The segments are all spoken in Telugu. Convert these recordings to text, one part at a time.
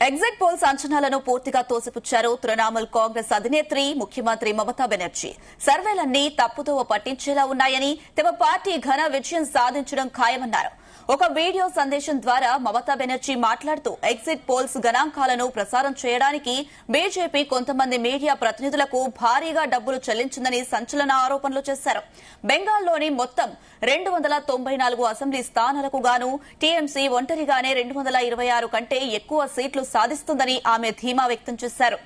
ఎగ్జిట్ పోల్స్ అంచనాలను పూర్తిగా తోసిపుచ్చారు తృణమూల్ కాంగ్రెస్ అధినేత్రి ముఖ్యమంత్రి మమతా బెనర్జీ. సర్వేలన్నీ తప్పుదోవ పట్టించేలా ఉన్నాయని, తమ పార్టీ ఘన విజయం సాధించడం ఖాయమన్నారు. ఒక వీడియో సందేశం ద్వారా మమతా బెనర్జీ మాట్లాడుతూ ఎగ్జిట్ పోల్స్ గణాంకాలను ప్రసారం చేయడానికి బీజేపీ కొంతమంది మీడియా ప్రతినిధులకు భారీగా డబ్బులు చెల్లించిందని సంచలన ఆరోపణలు చేశారు. బెంగాల్లోని మొత్తం 294 అసెంబ్లీ స్థానాలకు గాను టీఎంసీ ఒంటరిగానే 226 కంటే ఎక్కువ సీట్లు సాధిస్తుందని ఆమె ధీమా వ్యక్తం చేశారు.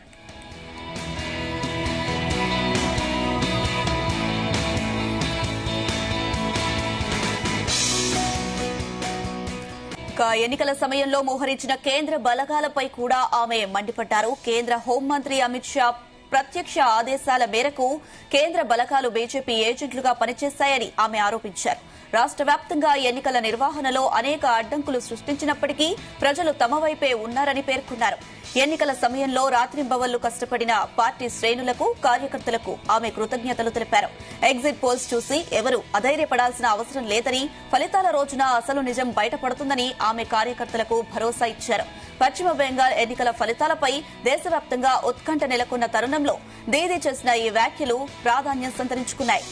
ఎన్నికల సమయంలో మోహరించిన కేంద్ర బలగాలపై కూడా ఆమె మండిపడ్డారు. కేంద్ర హోంమంత్రి అమిత్ షా ప్రత్యక్ష ఆదేశాల మేరకు కేంద్ర బలగాలు బీజేపీ ఏజెంట్లుగా పనిచేశాయని ఆమె ఆరోపించారు. రాష్ట్ర వ్యాప్తంగా ఎన్నికల నిర్వహణలో అనేక అడ్డంకులు సృష్టించినప్పటికీ ప్రజలు తమ వైపే ఉన్నారని పేర్కొన్నారు. ఎన్నికల సమయంలో రాత్రింబవళ్లు కష్టపడిన పార్టీ శ్రేణులకు, కార్యకర్తలకు ఆమె కృతజ్ఞతలు తెలిపారు. ఎగ్జిట్ పోల్స్ చూసి ఎవరూ అధైర్యపడాల్సిన అవసరం లేదని, ఫలితాల రోజున అసలు నిజం బయటపడుతుందని ఆమె కార్యకర్తలకు భరోసా ఇచ్చారు. పశ్చిమ బెంగాల్ ఎన్నికల ఫలితాలపై దేశవ్యాప్తంగా ఉత్కంఠ నెలకొన్న తరుణంలో దీదీ చేసిన ఈ వ్యాఖ్యలు ప్రాధాన్యం సంతరించుకున్నాయి.